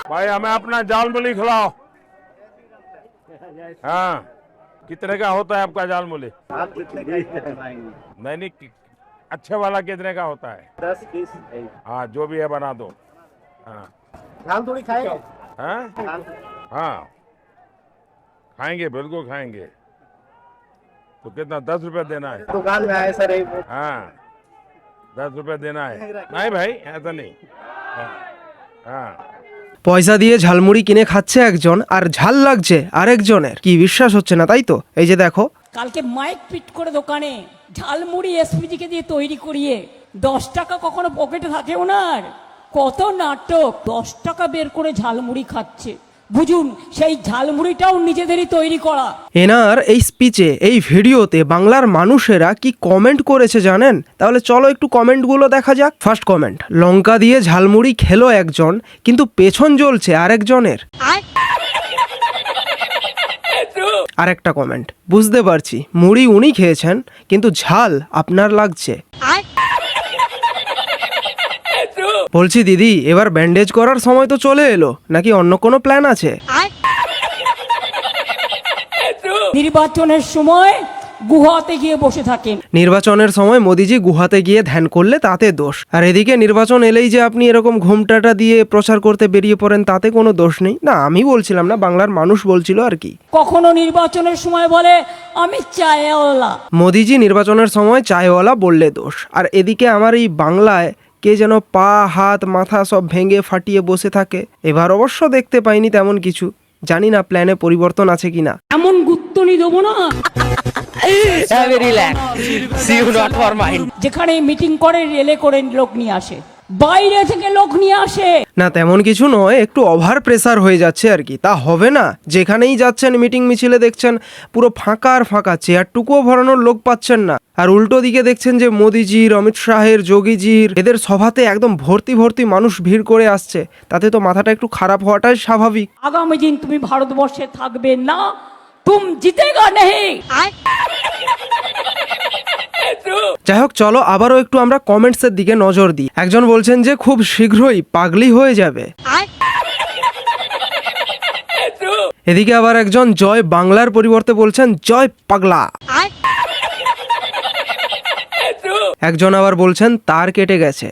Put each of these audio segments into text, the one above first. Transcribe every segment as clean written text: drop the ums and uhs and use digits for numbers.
भाई हमें अपना जाल मूली खिलाओ। हाँ, कितने का होता है आपका जाल मूली? आप कितने का नहीं नहीं, अच्छे वाला कितने का होता है? 10-20। हाँ, जो भी है बना दो। हाँ धान थोड़ी खाएगा। हाँ हाँ, खाएंगे, बिल्कुल खाएंगे। तो कितना, 10 रुपए देना है? दुकान में आए सर। हाँ, 10 रुपए देना है। नहीं भाई, ऐसा नहीं। हाँ हाँ। পয়সা দিয়ে ঝালমুড়ি কিনে খাচ্ছে একজন আর ঝাল লাগছে আরেকজনের, কি বিশ্বাস হচ্ছে না তাই তো? এই যে দেখো, কালকে মাইক ফিট করে দোকানে ঝালমুড়ি এসপিজি কে দিয়ে তৈরি করিয়ে 10 টাকা কখনো পকেটে থাকে ওনার? কত নাটক! 10 টাকা বের করে ঝালমুড়ি খাচ্ছে। বুঝুন, সেই ঝালমুড়িটাও নিজেদেরই তৈরি করা। এনার এই স্পিচে, এই ভিডিওতে বাংলার মানুষেরা কি কমেন্ট করেছে জানেন? তাহলে চলো একটু কমেন্টগুলো দেখা যাক। ফার্স্ট কমেন্ট, লঙ্কা দিয়ে ঝালমুড়ি খেলো একজন, কিন্তু পেছন জ্বলছে আরেকজনের। আরেকটা কমেন্ট, বুঝতে পারছি মুড়ি উনি খেয়েছেন কিন্তু ঝাল আপনার লাগছে। বলছি দিদি, এবার ব্যান্ডেজ করার সময় তো চলে এলো, নাকি অন্য কোনো প্ল্যান আছে? নির্বাচনের সময় গুহাতে গিয়ে বসে থাকেন। নির্বাচনের সময় মোদিজি গুহাতে গিয়ে ধ্যান করলে তাতে দোষ, আর এদিকে নির্বাচন এলেই যে আপনি এরকম ঘোমটাটা দিয়ে প্রচার করতে বেরিয়ে পড়েন তাতে কোনো দোষ নেই। না, আমি বলছিলাম না, বাংলার মানুষ বলছিল আর কি। কখনো নির্বাচনের সময় বলে আমি চায়ওয়ালা। মোদিজি নির্বাচনের সময় চায়ওয়ালা বললে দোষ, আর এদিকে আমার এই বাংলায় কে যেন পা হাত মাথা সব ভেঙে ফাটিয়ে বসে থাকে। এবার অবশ্য দেখতে পাইনি তেমন কিছু, জানি না প্ল্যানে পরিবর্তন আছে কিনা। এমন গুত্তনি দেবো না যেখানে মিটিং করে রেলে করে লোক নিয়ে আসে, বাইরে থেকে লোক নিয়ে আসে। না তেমন কিছু নয়, একটু ওভার প্রেসার হয়ে যাচ্ছে আর কি। তা হবে না, যেখানেই যাচ্ছেন মিটিং মিছিলে দেখছেন পুরো ফাঁকা আর ফাঁকা, চেয়ারটুকুও ভরানোর লোক পাচ্ছেন না। আর উল্টো দিকে দেখছেন যে মোদিজির, অমিত শাহের, যোগীজির এদের সভাতে একদম ভর্তি ভর্তি মানুষ ভিড় করে আসছে। তাতে তো মাথাটা একটু খারাপ হওয়াটাই স্বাভাবিক। আগামী দিন তুমি ভারতবর্ষে থাকবে না, তুম জিতেগা নেই। যাই হোক, চলো আবারও একটু আমরা কমেন্টসের দিকে নজর দিই। একজন বলছেন যে খুব শীঘ্রই পাগলি হয়ে যাবে। এদিকে আবার একজন জয় বাংলার পরিবর্তে বলছেন জয় পাগলা। একজন আবার বলছেন তার কেটে গেছে।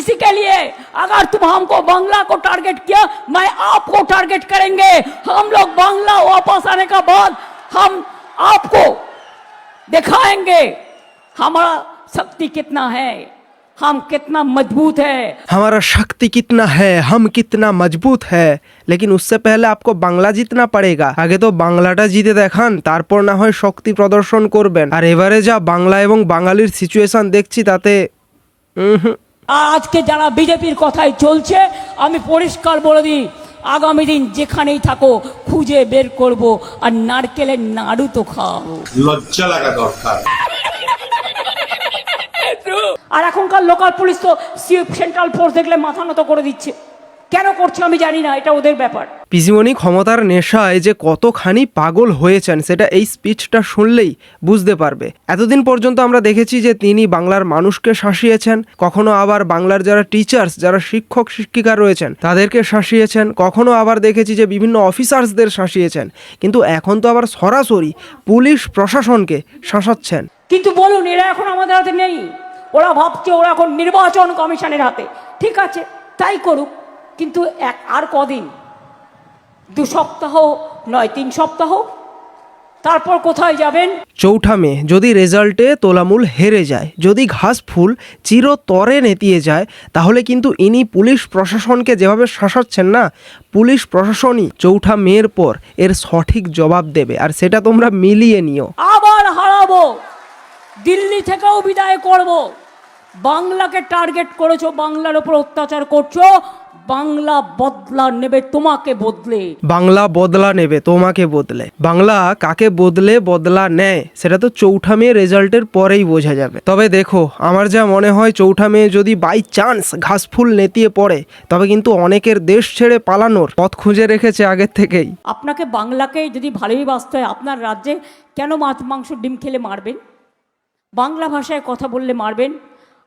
इसी के लिए अगर तुम हमको बांग्ला को टारगेट किया, मैं आपको टारगेट करेंगे। हम लोग बांग्ला वापस आने का बाद हम आपको दिखाएंगे हमारा शक्ति कितना है, हम कितना मजबूत है। हमारा शक्ति कितना है, हम कितना मजबूत है, लेकिन उससे पहले आपको बांग्ला जीतना पड़ेगा। आगे तो बांग्लाটা জিতে দেখান, তারপর না হয় শক্তি প্রদর্শন করবেন। আর এবারে যা বাংলা এবং বাঙালির সিচুয়েশন দেখছি তাতে আজকে যারা বিজেপির কথাই চলছে, আমি পরিষ্কার বলে দিই, আগামী দিন যেখানেই থাকো খুঁজে বের করব, আর নারকেলের নাড়ু তো খাওয়াবো। লজ্জা লাগা দরকার। আর এখনকার লোকাল পুলিশ তো সেন্ট্রাল ফোর্স দেখলে মাথা নত করে দিচ্ছে। কেন করছে আমি জানি না, এটা ওদের ব্যাপার। পিসিমণি ক্ষমতার নেশায় যে কতখানি পাগল হয়েছেন সেটা এই স্পিচটা শুনলেই বুঝতে পারবে। এতদিন পর্যন্ত আমরা দেখেছি যে তিনি বাংলার মানুষকে শাসিয়েছেন, কখনো আবার বাংলার যারা টিচার্স, যারা শিক্ষক শিক্ষিকা রয়েছেন তাদেরকে শাসিয়েছেন, কখনো আবার দেখেছি যে বিভিন্ন অফিসার্সদের শাসিয়েছেন, কিন্তু এখন তো আবার সরাসরি পুলিশ প্রশাসনকে শাসাচ্ছেন। কিন্তু বলুন, এরা এখন আমাদের হাতে নেই। ওরা ভাবছে ওরা এখন নির্বাচন কমিশনের হাতে। ঠিক আছে, তাই করুক, কিন্তু আর কদিন, 2 সপ্তাহ নয় 3 সপ্তাহ, তারপর কোথায় যাবেন? 4 মে যদি রেজাল্টে তোলামূল হেরে যায়, যদি ঘাস ফুল চিরতরে নেতিয়ে যায়, তাহলে কিন্তু ইনি পুলিশ প্রশাসনকে যেভাবে শাসাচ্ছেন না, পুলিশ প্রশাসনই 4 মের পর এর সঠিক জবাব দেবে। আর সেটা তোমরা মিলিয়ে নিও। আবার হারাবো, দিল্লি থেকেও বিদায় করব। বাংলাকে টার্গেট করেছো, বাংলার উপর অত্যাচার করছো, বাংলা বদলা নেবে তোমাকে বদলে। বাংলা বদলা নেবে তোমাকে বদলে। বাংলা কাকে বদলে বদলা নেয় সেটা তো 4 মে রেজাল্টের পরেই বোঝা যাবে। তবে দেখো, আমার যা মনে হয় 4 মে যদি বাই চান্স ঘাসফুল নেতিয়ে পড়ে, তবে কিন্তু অনেকের দেশ ছেড়ে পালানোর পথ খুঁজে রেখেছে আগের থেকেই। আপনাকে বাংলাকে যদি ভালোই বাসতে হয়, আপনার রাজ্যে কেন মাছ মাংস ডিম খেলে মারবেন? বাংলা ভাষায় কথা বললে মারবেন?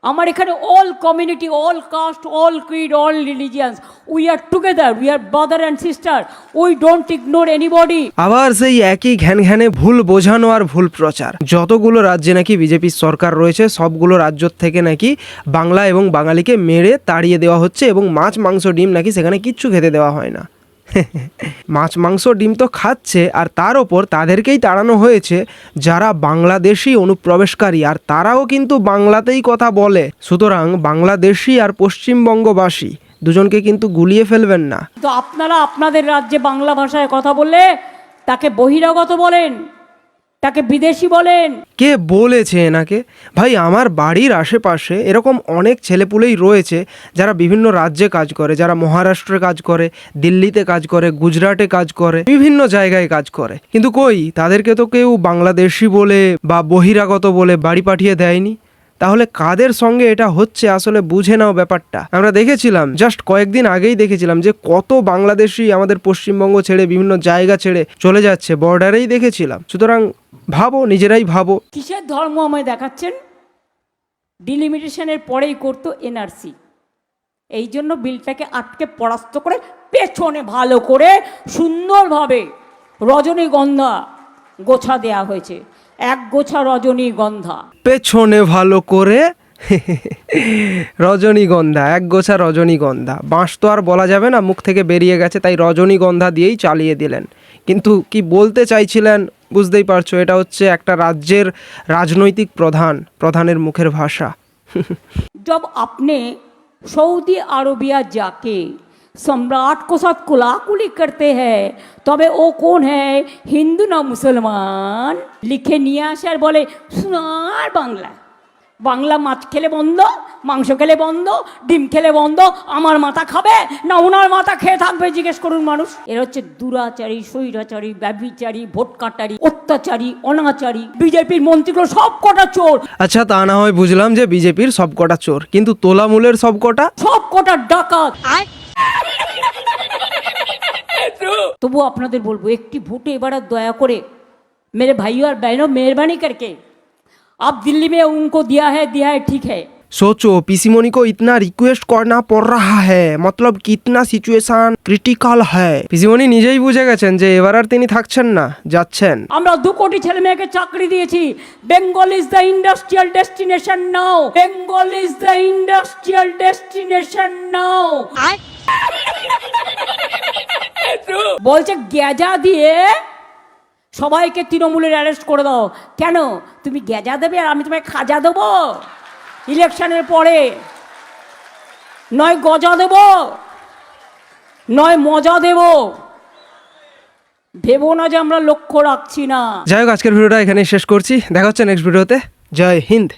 আমার এখানে all community, all caste, all creed, all religions, we are together, we are brother and sister, we don't ignore anybody. আবার সেই একই ঘ্যান ঘ্যানে ভুল বোঝানো আর ভুল প্রচার। যতগুলো রাজ্যে নাকি বিজেপির সরকার রয়েছে সবগুলো রাজ্য থেকে নাকি বাংলা এবং বাঙালিকে মেরে তাড়িয়ে দেওয়া হচ্ছে এবং মাছ মাংস ডিম নাকি সেখানে কিচ্ছু খেতে দেওয়া হয় না। মাছ মাংস ডিম তো খাচ্ছে, আর তার ওপর তাদেরকেই তাড়ানো হয়েছে যারা বাংলাদেশি অনুপ্রবেশকারী, আর তারাও কিন্তু বাংলাতেই কথা বলে। সুতরাং বাংলাদেশি আর পশ্চিমবঙ্গবাসী দুজনকে কিন্তু গুলিয়ে ফেলবেন না। তো আপনারা আপনাদের রাজ্যে বাংলা ভাষায় কথা বললে তাকে বহিরাগত বলেন, তাকে বিদেশি বলেন। কে বলেছে এনাকে? ভাই, আমার বাড়ির আশেপাশে এরকম অনেক ছেলেপুলেই রয়েছে যারা বিভিন্ন রাজ্যে কাজ করে, যারা মহারাষ্ট্রে কাজ করে, দিল্লিতে কাজ করে, গুজরাটে কাজ করে, বিভিন্ন জায়গায় কাজ করে, কিন্তু কই তাদেরকে তো কেউ বাংলাদেশি বলে বা বহিরাগত বলে বাড়ি পাঠিয়ে দেয়নি। তাহলে কাদের সঙ্গে এটা হচ্ছে আসলে বুঝে নাও ব্যাপারটা। আমরা দেখেছিলাম, জাস্ট কয়েকদিন আগেই দেখেছিলাম যে কত বাংলাদেশি আমাদের পশ্চিমবঙ্গ ছেড়ে বিভিন্ন জায়গা ছেড়ে চলে যাচ্ছে, বর্ডারেই দেখেছিলাম। সুতরাং ভাবো, নিজেরাই ভাবো। কিসের ধর্ম আমায় দেখাচ্ছেন? ডিলিমিটেশনের পরেই করতো এনআরসি, এই জন্য বিলটাকে আটকে পরাস্ত করে পেছনে ভালো করে সুন্দরভাবে রজনীগন্ধা গোছা দেয়া হয়েছে, এক গোছা রজনীগন্ধা। পেছনে ভালো করে রজনীগন্ধা, এক গোছা রজনীগন্ধা। বাঁশ তো আর বলা যাবে না, মুখ থেকে বেরিয়ে গেছে, তাই রজনীগন্ধা দিয়েই চালিয়ে দিলেন। কিন্তু কি বলতে চাইছিলেন বুঝতেই পারছো, এটা হচ্ছে একটা রাজ্যের রাজনৈতিক প্রধানের মুখের ভাষা। जब आपने सऊदी अरबिया जाके सम्राट को साथ कुलाकुली करते हैं तबे वो कौन है, हिंदू ना मुसलमान, लिखे निये आसे आर बोले सोनार बांगला, বাংলা মাছ খেলে বন্ধ, মাংস খেলে বন্ধ, ডিম খেলে বন্ধ, আমার মাথা খাবে না ওনার মাথা খেয়ে থাকবে জিজ্ঞেস করুন মানুষ। এরা হচ্ছে দুরাচারী, স্বৈরাচারী, ব্যভিচারী, ভোট কাটারি, অত্যাচারী, অনাচারী। বিজেপির মন্ত্রীগুলো সব কটা চোর। আচ্ছা, তা না হয় বুঝলাম যে বিজেপির সবকটা চোর, কিন্তু তোলামূলের সবকটা ডাকাত। তবু আপনাদের বলবো, একটি ভোটে এবার আর দয়া করে मेरे भाइयों और बहनों, मेहरबानी करके आप दिल्ली में उनको दिया है ठीक है। सोचो, पीसीमोनी को इतना रिक्वेस्ट करना पड़ रहा है, मतलब कितना সিচুয়েশন ক্রিটিক্যাল है। পিসিমনি নিজেই বুঝে গেছেন যে এবার আর তিনি থাকছেন না, যাচ্ছেন। আমরা 2 কোটি ছেলে মেয়েকে চাকরি দিয়েছি। Bengal is the industrial destination now, Bengal is the industrial destination now. বলছে গেজা দিয়ে সবাইকে তৃণমূলের অ্যারেস্ট করে দাও। কেন? তুমি গেজা দেবে আর আমি তোমায় খাজা দেবো ইলেকশনের পরে? নয় গজা দেব, নয় মজা দেব। ভেবো না যে আমরা লক্ষ্য রাখছি না। যাই হোক, আজকের ভিডিওটা এখানেই শেষ করছি। দেখা হচ্ছে নেক্সট ভিডিওতে। জয় হিন্দ।